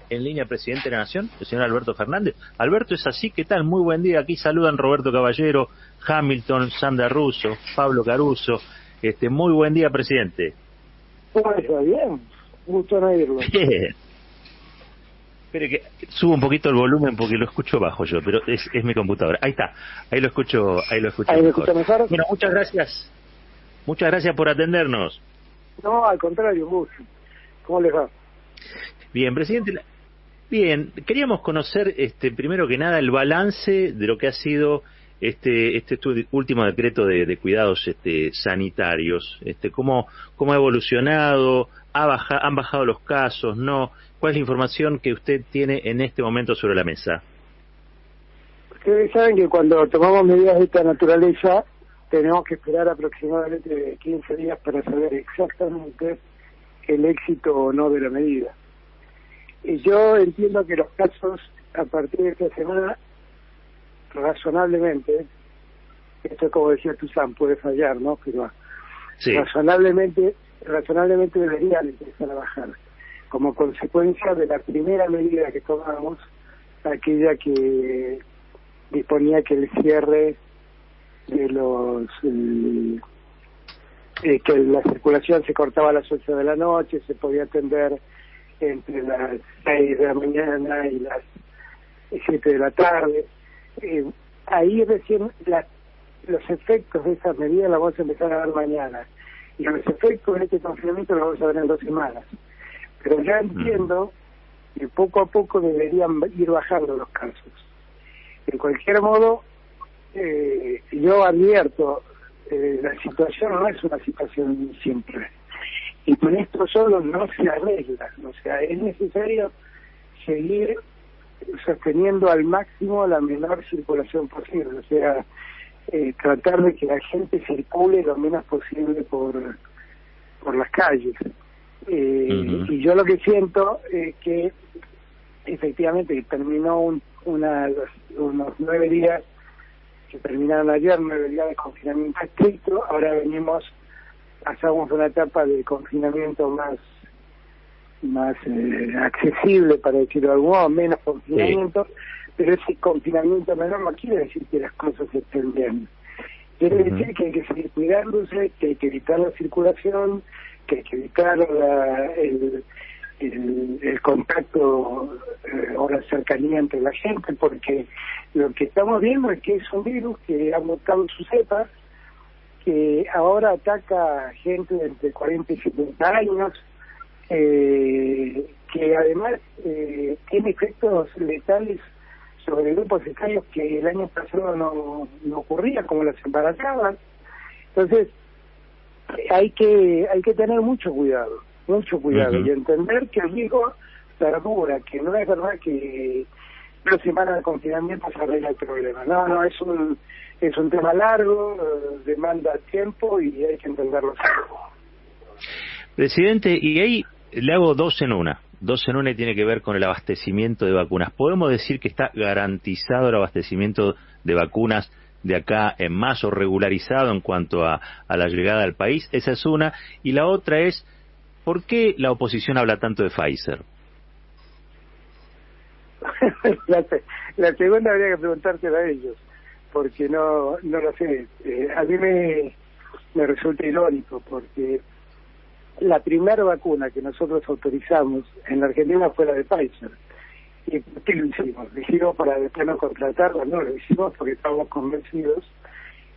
En línea, presidente de la Nación, el señor Alberto Fernández. Alberto, ¿es así? ¿Qué tal? Muy buen día. Aquí saludan Roberto Caballero, Hamilton, Sandra Russo, Pablo Caruso. Muy buen día, presidente. ¿Cómo está? Bien. Gusto en oírlo. Bien. Espere que subo un poquito el volumen porque lo escucho bajo yo, pero es mi computadora. Ahí está. Ahí lo escucho ¿Ahí mejor. lo escucha mejor? Bueno, muchas gracias. Muchas gracias por atendernos. No, al contrario, un gusto. ¿Cómo les va? Bien, presidente. Bien, queríamos conocer, primero que nada, el balance de lo que ha sido este último decreto de cuidados sanitarios. ¿Cómo ha evolucionado? ¿Han bajado los casos? ¿No? ¿Cuál es la información que usted tiene en este momento sobre la mesa? Ustedes saben que cuando tomamos medidas de esta naturaleza tenemos que esperar aproximadamente 15 días para saber exactamente el éxito o no de la medida. Y yo entiendo que los casos a partir de esta semana, razonablemente, esto es como decía Tuzán, puede fallar, ¿no? Pero sí, razonablemente deberían empezar a bajar, como consecuencia de la primera medida que tomamos, aquella que disponía que el cierre de los que la circulación se cortaba a las 8 de la noche, se podía atender entre las 6 de la mañana y las 7 de la tarde. Ahí recién los efectos de esa medida la vamos a empezar a ver mañana, y los efectos de este confinamiento los vamos a ver en 2 semanas. Pero ya entiendo que poco a poco deberían ir bajando los casos. De cualquier modo, yo advierto, la situación no es una situación simple, y con esto solo no se arregla. O sea, es necesario seguir sosteniendo al máximo la menor circulación posible, o sea, tratar de que la gente circule lo menos posible por las calles. Y yo lo que siento es que efectivamente terminó unos 9 días, que terminaron ayer, 9 días de confinamiento estricto. Ahora pasamos a una etapa de confinamiento más accesible, para decirlo de algún modo, menos confinamiento, sí. Pero ese confinamiento menor no quiere decir que las cosas estén bien. Quiere decir que hay que seguir cuidándose, que hay que evitar la circulación, que hay que evitar el contacto o la cercanía entre la gente, porque lo que estamos viendo es que es un virus que ha mutado su cepa, que ahora ataca a gente de entre 40 y 70 años, que además tiene efectos letales sobre grupos etarios que el año pasado no ocurría, como las embarazadas. Entonces hay que tener mucho cuidado, y entender que el virus perdura, que no es verdad que 2 semanas de confinamiento se arregla el problema. No, es un tema largo, demanda tiempo y hay que entenderlo. Presidente, y ahí le hago dos en una y tiene que ver con el abastecimiento de vacunas. ¿Podemos decir que está garantizado el abastecimiento de vacunas de acá en más, o regularizado en cuanto a la llegada al país? Esa es una. Y la otra es, ¿por qué la oposición habla tanto de Pfizer? La segunda habría que preguntársela a ellos, porque no lo sé. A mí me resulta irónico, porque la primera vacuna que nosotros autorizamos en la Argentina fue la de Pfizer. ¿Y por qué lo hicimos? ¿Lo hicimos para después no contratarla? No, lo hicimos porque estábamos convencidos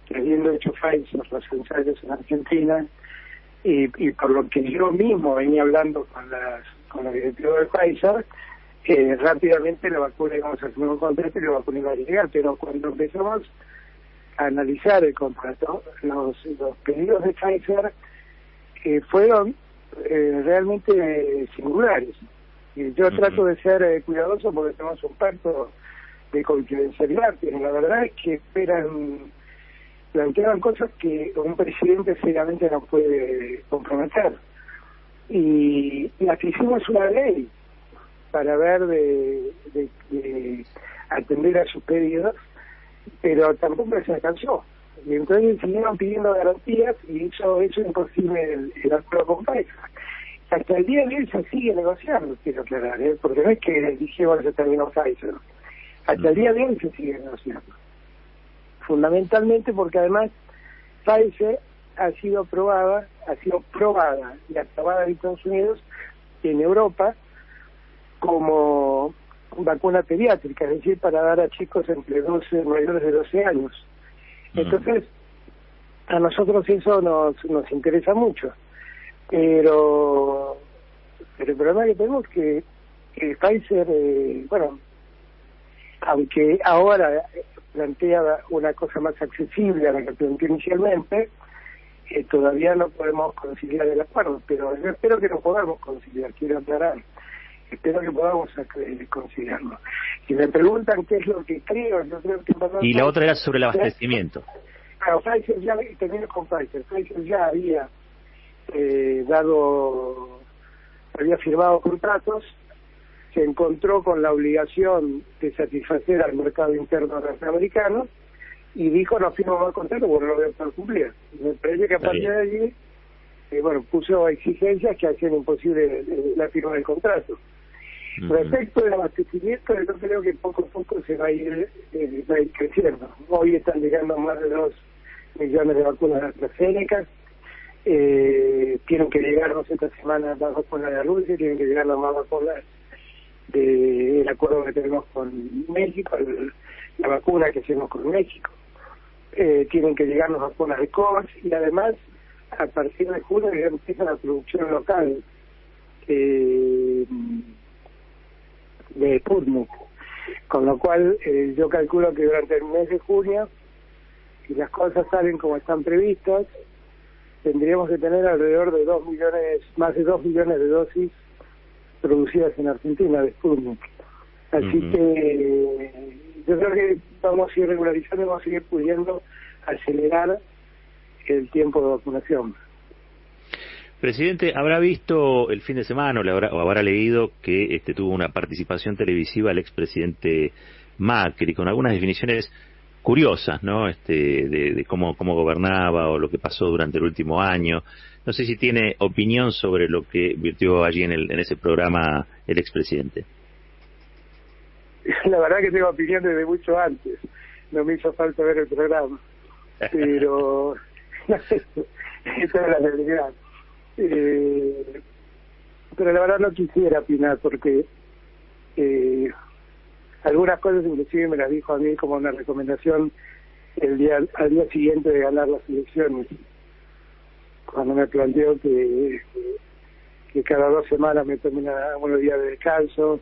que, habiendo hecho Pfizer los ensayos en Argentina, y por lo que yo mismo venía hablando con los directivos de Pfizer, rápidamente la vacuna íbamos a hacer un contrato y la vacuna iba a llegar. Pero cuando empezamos a analizar el contrato, los pedidos de Pfizer fueron realmente singulares. Y yo trato de ser cuidadoso porque tenemos un pacto de confidencialidad, pero la verdad es que planteaban cosas que un presidente seriamente no puede comprometer. Y aquí hicimos una ley para ver de atender a sus pedidos, pero tampoco se alcanzó. Y entonces siguieron pidiendo garantías y hizo imposible el acuerdo con Pfizer. hasta el día de hoy se sigue negociando, quiero aclarar, porque no es que dijimos que se terminó Pfizer. Hasta el día de hoy se sigue negociando. Fundamentalmente porque además Pfizer ha sido probada y aprobada en Estados Unidos y en Europa como vacuna pediátrica, es decir, para dar a chicos entre mayores de 12 años. Entonces, a nosotros eso nos interesa mucho. Pero el problema que tenemos es que Pfizer, aunque ahora plantea una cosa más accesible a la que planteó inicialmente, todavía no podemos conciliar el acuerdo, pero yo espero que lo podamos conciliar, quiero aclarar, espero que podamos conciliarlo. Si me preguntan qué es lo que creo, yo creo que... Y la otra era sobre el abastecimiento. Claro, Pfizer ya, termino con Pfizer ya había había firmado contratos, se encontró con la obligación de satisfacer al mercado interno norteamericano y dijo no firmo más contrato porque no lo voy a poder cumplir. Me parece que a partir de allí puso exigencias que hacían imposible la firma del contrato. Respecto del abastecimiento, yo creo que poco a poco se va a ir creciendo. Hoy están llegando más de 2 millones de vacunas de AstraZeneca. Tienen que llegarnos esta semana más vacunas de Rusia, tienen que llegar las más vacunas del acuerdo que tenemos con México, la vacuna que hacemos con México. Tienen que llegarnos vacunas de COVAX y además a partir de junio ya empieza la producción local de Sputnik, con lo cual yo calculo que durante el mes de junio, si las cosas salen como están previstas, tendríamos que tener alrededor de más de 2 millones de dosis producidas en Argentina de Sputnik. Así que yo creo que vamos a ir regularizando y vamos a seguir pudiendo acelerar el tiempo de vacunación. Presidente, habrá visto el fin de semana o habrá leído que tuvo una participación televisiva el expresidente Macri con algunas definiciones curiosas, ¿no? De cómo gobernaba o lo que pasó durante el último año. No sé si tiene opinión sobre lo que virtió allí en ese programa el expresidente. La verdad que tengo opinión desde mucho antes. No me hizo falta ver el programa. Pero esa es la realidad. Pero la verdad no quisiera opinar porque algunas cosas inclusive me las dijo a mí como una recomendación al día siguiente de ganar las elecciones, cuando me planteó que cada 2 semanas me tome unos días de descanso,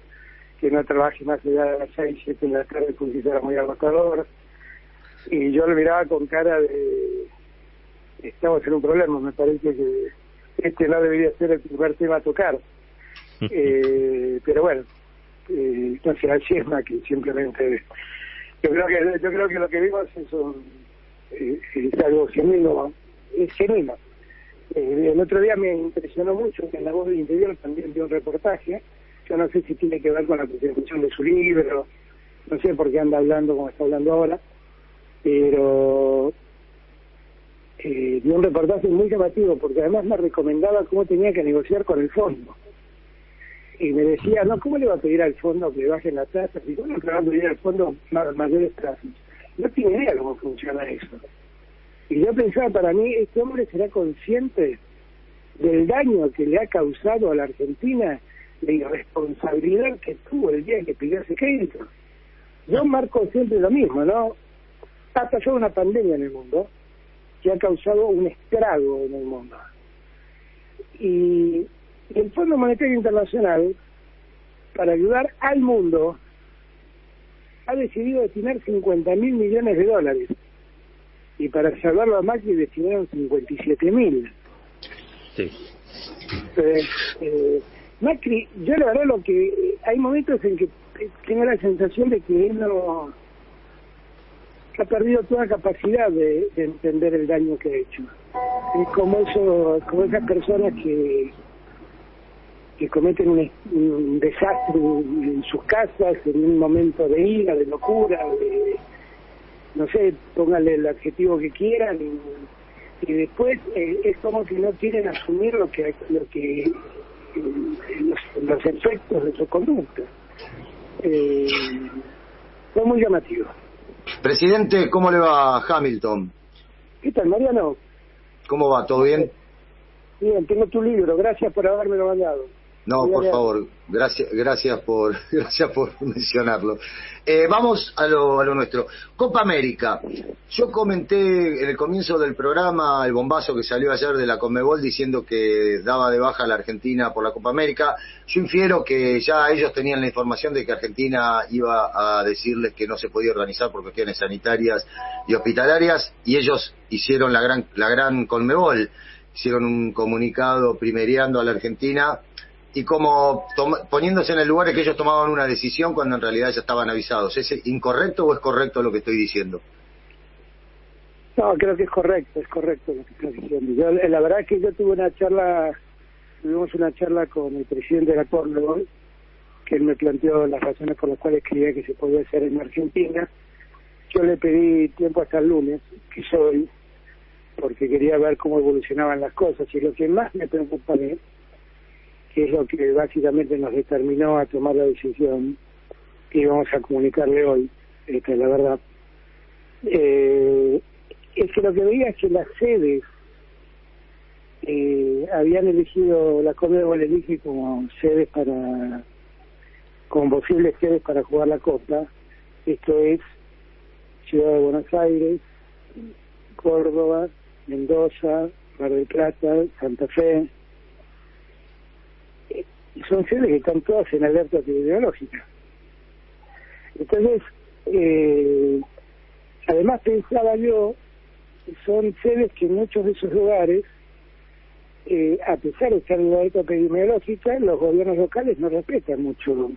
que no trabaje más allá de las 6, 7 de la tarde porque era muy agotador, y yo lo miraba con cara de estamos en un problema, me parece que no debería ser el primer tema a tocar. Pero bueno, no sé, así es Macri, simplemente yo creo que lo que vimos es algo genuino, es genuino. El otro día me impresionó mucho que en La Voz del Interior también dio un reportaje, yo no sé si tiene que ver con la presentación de su libro, no sé por qué anda hablando como está hablando ahora, pero dio un reportaje muy llamativo porque además me recomendaba cómo tenía que negociar con el fondo. Y me decía, no, ¿cómo le va a pedir al fondo que bajen las tasas? Y bueno, le va a pedir al fondo mayores tasas. No tiene idea cómo funciona eso. Y yo pensaba, para mí, este hombre será consciente del daño que le ha causado a la Argentina, la irresponsabilidad que tuvo el día que pidió ese crédito. Yo marco siempre lo mismo, ¿no? Ha pasado una pandemia en el mundo que ha causado un estrago en el mundo. Y el Fondo Monetario Internacional, para ayudar al mundo, ha decidido destinar 50.000 millones de dólares. Y para salvarlo a Macri destinaron 57.000. Sí. Macri, yo la verdad hay momentos en que tengo la sensación de que él ha perdido toda capacidad de entender el daño que ha hecho. Es como esas personas que cometen un desastre en sus casas en un momento de ira, de locura, no sé, pónganle el adjetivo que quieran y después es como que no quieren asumir lo que los efectos de su conducta. Fue muy llamativo. Presidente, ¿cómo le va Hamilton? ¿Qué tal, Mariano? ¿Cómo va? ¿Todo bien? Bien, tengo tu libro, gracias por habérmelo mandado. No, por favor, gracias por mencionarlo. Vamos a lo nuestro. Copa América. Yo comenté en el comienzo del programa el bombazo que salió ayer de la Conmebol diciendo que daba de baja a la Argentina por la Copa América. Yo infiero que ya ellos tenían la información de que Argentina iba a decirles que no se podía organizar por cuestiones sanitarias y hospitalarias, y ellos hicieron la gran Conmebol. Hicieron un comunicado primereando a la Argentina y como poniéndose en el lugar de que ellos tomaban una decisión cuando en realidad ya estaban avisados. ¿Es incorrecto o es correcto lo que estoy diciendo? No, creo que es correcto lo que estás diciendo. La verdad es que yo tuvimos una charla con el presidente de la Conmebol, que él me planteó las razones por las cuales creía que se podía hacer en Argentina. Yo le pedí tiempo hasta el lunes, que es hoy, porque quería ver cómo evolucionaban las cosas, y lo que más me preocupa a mí, que es lo que básicamente nos determinó a tomar la decisión que íbamos a comunicarle hoy, esta es la verdad, es que lo que veía es que las sedes habían elegido, la Conmebol elige como posibles sedes para jugar la Copa. Esto es Ciudad de Buenos Aires, Córdoba, Mendoza, Mar del Plata, Santa Fe. Son sedes que están todas en alerta epidemiológica. Entonces, además pensaba yo, son sedes que en muchos de esos lugares, a pesar de estar en alerta epidemiológica, los gobiernos locales no respetan mucho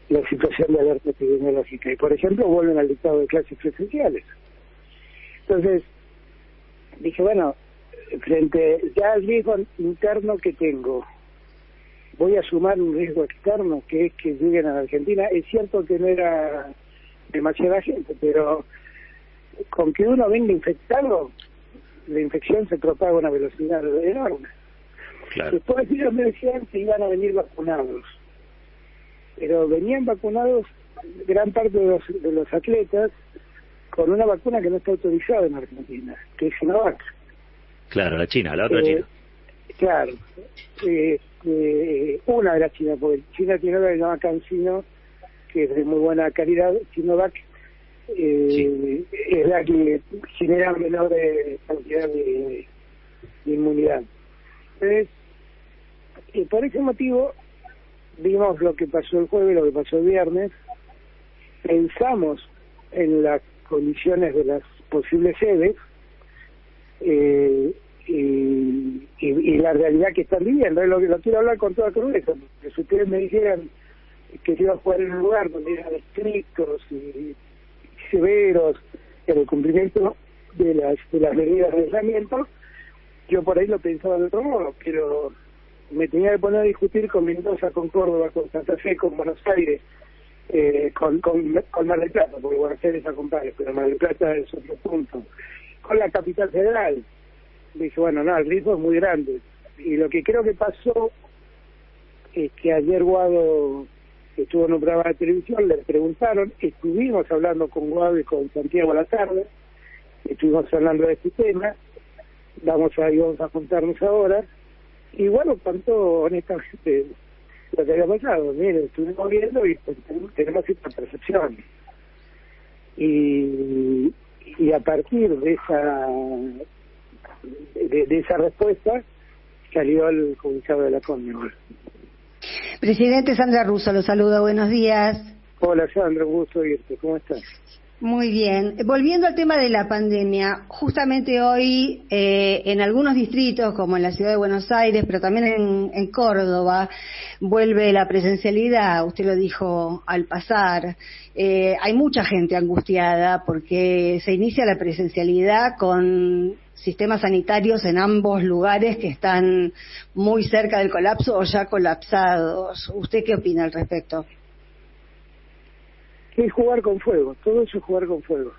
la situación de alerta epidemiológica y, por ejemplo, vuelven al dictado de clases presenciales. Entonces, dije, bueno, frente ya al riesgo interno que tengo, voy a sumar un riesgo externo, que es que lleguen a la Argentina. Es cierto que no era demasiada gente, pero con que uno venga infectado, la infección se propaga a una velocidad enorme. Claro. Después ellos me decían que iban a venir vacunados, pero venían vacunados gran parte de los atletas con una vacuna que no está autorizada en Argentina, que es Sinovac. Claro, la China, la otra China. Claro, una de las chinas, porque China tiene una que se llama CanSino, que es de muy buena calidad. Sinovac sí, es la que genera menor cantidad de inmunidad. Entonces, por ese motivo, vimos lo que pasó el jueves, lo que pasó el viernes, pensamos en las condiciones de las posibles sedes, y la realidad que están viviendo. Lo quiero hablar con toda crudeza, porque si ustedes me dijeran que se iba a jugar en un lugar donde eran estrictos y severos en el cumplimiento de las medidas de aislamiento, yo por ahí lo pensaba de otro modo, pero me tenía que poner a discutir con Mendoza, con Córdoba, con Santa Fe, con Buenos Aires, con Mar del Plata, porque Buenos Aires acompaña, pero Mar del Plata es otro punto, con la capital federal. Dije, bueno, no, el riesgo es muy grande. Y lo que creo que pasó es que ayer Guado estuvo en un programa de televisión, le preguntaron, estuvimos hablando con Guado y con Santiago a la tarde, estuvimos hablando de este tema, vamos a juntarnos ahora, y bueno, contó honestamente lo que había pasado. Mire, estuvimos viendo y tenemos esta percepción. Y a partir de esa respuesta salió el comunicado de la Conmebol. Presidente, Sandra Russo, lo saluda, buenos días. Hola Sandra, un gusto oírte, ¿cómo estás? Muy bien. Volviendo al tema de la pandemia, justamente hoy en algunos distritos, como en la ciudad de Buenos Aires, pero también en Córdoba, vuelve la presencialidad, usted lo dijo al pasar. Hay mucha gente angustiada porque se inicia la presencialidad con sistemas sanitarios en ambos lugares que están muy cerca del colapso o ya colapsados. ¿Usted qué opina al respecto? Es jugar con fuego, todo eso es jugar con fuego,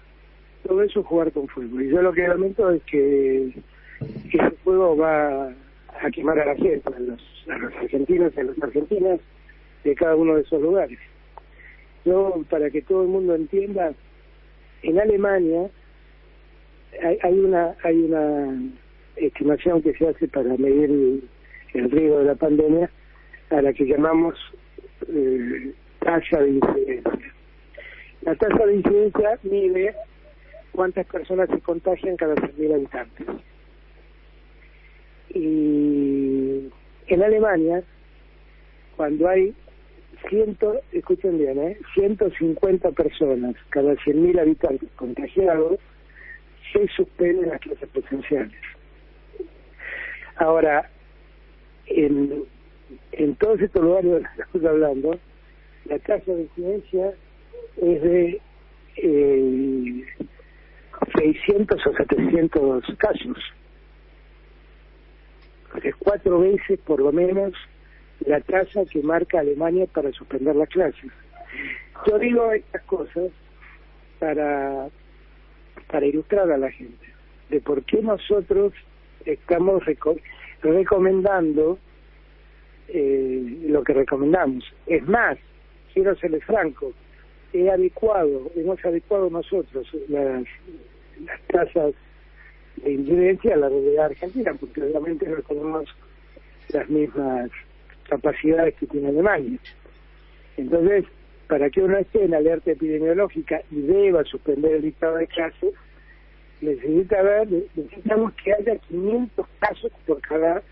todo eso es jugar con fuego. Y yo lo que lamento es que ese fuego va a quemar a la gente, a los argentinos y a las argentinas de cada uno de esos lugares. Yo, para que todo el mundo entienda, en Alemania hay una estimación que se hace para medir el riesgo de la pandemia, a la que llamamos tasa de incidencia. La tasa de incidencia mide cuántas personas se contagian cada 100.000 habitantes. Y en Alemania, cuando hay 150 personas cada 100.000 habitantes contagiados, se suspenden las clases presenciales. Ahora, en todos estos lugares de los que estamos hablando, la tasa de incidencia es de 600 o 700 casos. Es 4 veces por lo menos la tasa que marca Alemania para suspender las clases. Yo digo estas cosas para ilustrar a la gente de por qué nosotros estamos recomendando lo que recomendamos. Es más, quiero serles franco, hemos adecuado nosotros las tasas de incidencia a la realidad argentina, porque obviamente no tenemos las mismas capacidades que tiene Alemania. Entonces, para que uno esté en alerta epidemiológica y deba suspender el dictado de clases, necesitamos que haya 500 casos por cada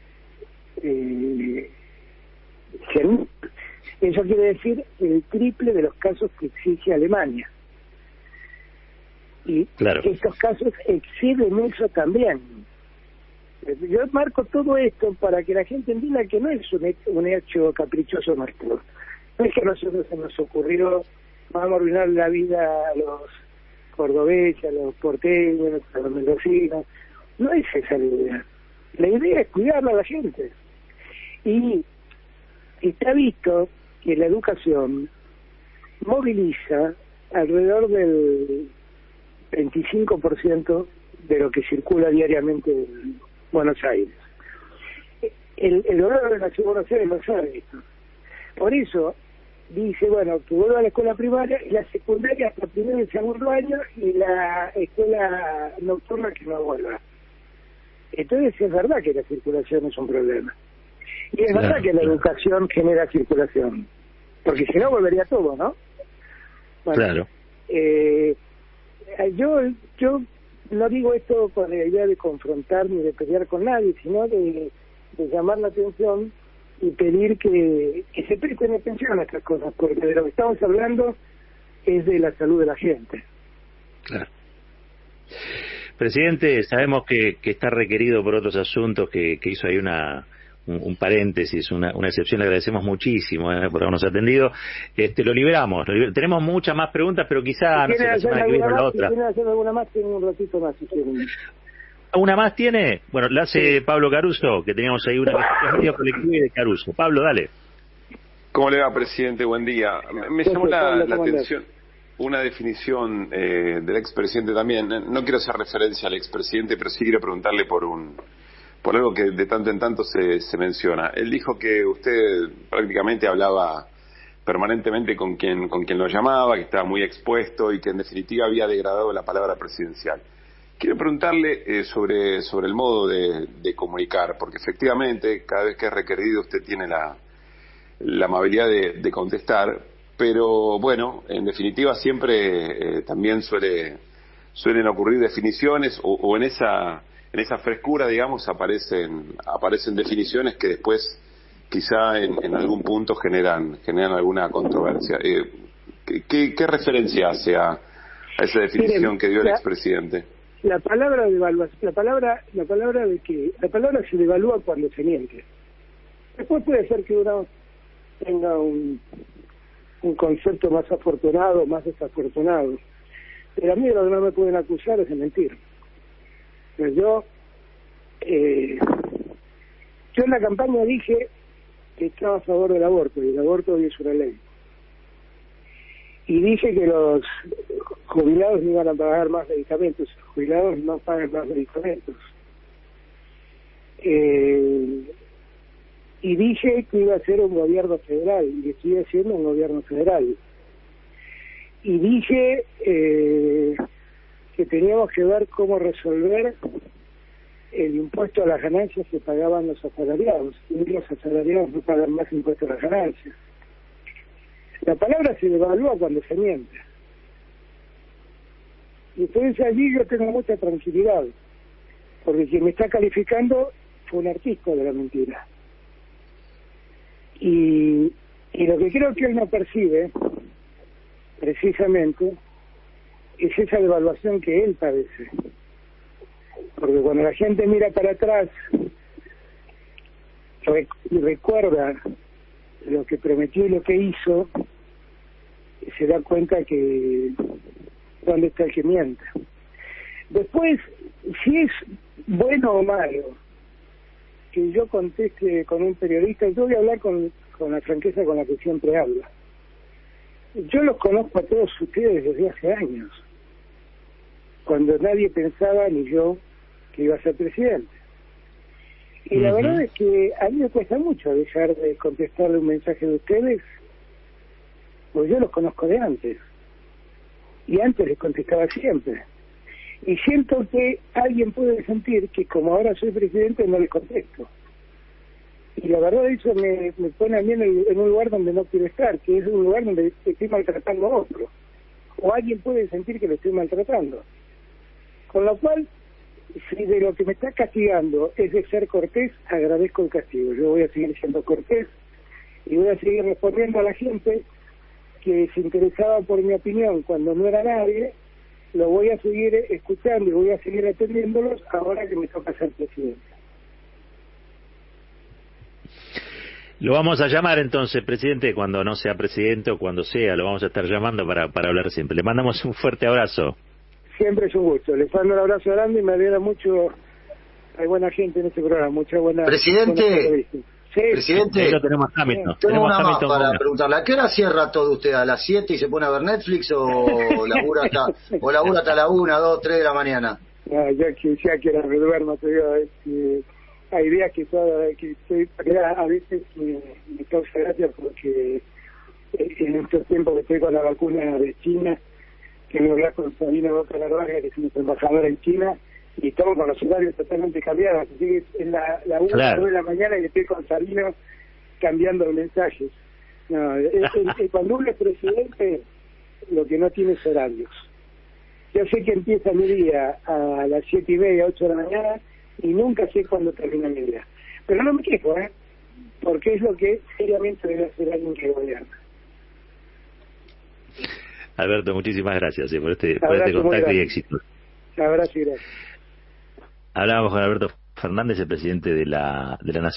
100.000. Eso quiere decir el triple de los casos que exige Alemania. Y claro, estos casos exceden eso también. Yo marco todo esto para que la gente entienda que no es un hecho caprichoso nuestro. No es que a nosotros se nos ocurrió, vamos a arruinar la vida a los cordobeses, a los porteños, a los mendocinos. No es esa la idea. La idea es cuidarla a la gente. Y está visto que la educación moviliza alrededor del 25% de lo que circula diariamente en Buenos Aires. El gobierno de la Ciudad de Buenos Aires no sabe esto. Por eso dice, bueno, que vuelva a la escuela primaria y la secundaria hasta primero y segundo año, y la escuela nocturna que no vuelva. Entonces es verdad que la circulación es un problema. Y es verdad que la educación genera circulación, porque si no volvería todo, ¿no? Bueno, claro. Yo no digo esto con la idea de confrontar ni de pelear con nadie, sino de llamar la atención y pedir que se presten atención a estas cosas, porque de lo que estamos hablando es de la salud de la gente. Claro. Presidente, sabemos que está requerido por otros asuntos, que hizo ahí un paréntesis, una excepción. Le agradecemos muchísimo por habernos atendido. Lo liberamos. Tenemos muchas más preguntas, pero quizá no sé, la semana que viene o la otra. Si quieren hacer alguna más, tienen un ratito más si quieren. ¿Una más tiene? Bueno, la hace Pablo Caruso, que teníamos ahí una medio colectiva de Caruso. Pablo, dale. ¿Cómo le va, presidente? Buen día. Me llamó la atención una definición del expresidente también. No quiero hacer referencia al expresidente, pero sí quiero preguntarle por algo que de tanto en tanto se menciona. Él dijo que usted prácticamente hablaba permanentemente con quien lo llamaba, que estaba muy expuesto y que en definitiva había degradado la palabra presidencial. Quiero preguntarle sobre el modo de comunicar, porque efectivamente cada vez que es requerido usted tiene la amabilidad de contestar, pero bueno, en definitiva siempre también suelen ocurrir definiciones o en esa frescura, digamos, aparecen definiciones que después quizá en algún punto generan alguna controversia. ¿Qué referencia hace a esa definición que dio el expresidente? La palabra la palabra se devalúa cuando se miente. Después puede ser que uno tenga un concepto más afortunado, más desafortunado, pero a mí lo que no me pueden acusar es de mentir. Pues yo en la campaña dije que estaba a favor del aborto, y el aborto hoy es una ley. Y dije que los jubilados no iban a pagar más medicamentos. Los jubilados no pagan más medicamentos. y dije que iba a ser un gobierno federal, y estoy haciendo un gobierno federal. Y dije que teníamos que ver cómo resolver el impuesto a las ganancias que pagaban los asalariados, y los asalariados no pagan más impuesto a las ganancias. La palabra se devalúa cuando se miente. Y entonces allí yo tengo mucha tranquilidad, porque quien me está calificando fue un artista de la mentira. Y lo que creo que él no percibe, precisamente, es esa devaluación que él padece. Porque cuando la gente mira para atrás y recuerda lo que prometió y lo que hizo, se da cuenta que dónde está el que miente. Después, si es bueno o malo que yo conteste con un periodista, yo voy a hablar con la franqueza con la que siempre hablo. Yo los conozco a todos ustedes desde hace años, cuando nadie pensaba, ni yo, que iba a ser presidente. Y la verdad es que a mí me cuesta mucho dejar de contestarle un mensaje de ustedes, porque yo los conozco de antes. Y antes les contestaba siempre. Y siento que alguien puede sentir que como ahora soy presidente no les contesto. Y la verdad eso me pone a mí en un lugar donde no quiero estar, que es un lugar donde estoy maltratando a otro. O alguien puede sentir que lo estoy maltratando. Con lo cual, si de lo que me está castigando es de ser cortés, agradezco el castigo. Yo voy a seguir siendo cortés y voy a seguir respondiendo a la gente que se interesaba por mi opinión cuando no era nadie. Lo voy a seguir escuchando y voy a seguir atendiéndolos ahora que me toca ser presidente. Lo vamos a llamar entonces, presidente, cuando no sea presidente o cuando sea, lo vamos a estar llamando para hablar siempre. Le mandamos un fuerte abrazo. Siempre es un gusto. Les mando un abrazo grande y me alegra mucho. Hay buena gente en este programa, mucha buena. Presidente, sí. Presidente, ahí lo tenemos Hamilton. Tengo una más para preguntarle. ¿A qué hora cierra todo usted? ¿A las 7 y se pone a ver Netflix o labura hasta la 1, 2, 3 de la mañana? No, ya que me duermo, te digo, hay días que estoy, a veces me causa gracia porque en estos tiempos que estoy con la vacuna de China, que me habla con Sabino Boca Larvaga, que es nuestro embajador en China, y estamos con los horarios totalmente cambiados, así que es la 1 claro. de la mañana y estoy con Sabino cambiando los mensajes. No, cuando uno es presidente, lo que no tiene es horarios. Yo sé que empieza mi día a las 7:30, 8 de la mañana, y nunca sé cuándo termina mi día. Pero no me quejo, porque es lo que seriamente debe hacer alguien que gobierna. Alberto, muchísimas gracias por este contacto y éxito. Abrazo y gracias. Hablábamos con Alberto Fernández, el presidente de la Nación.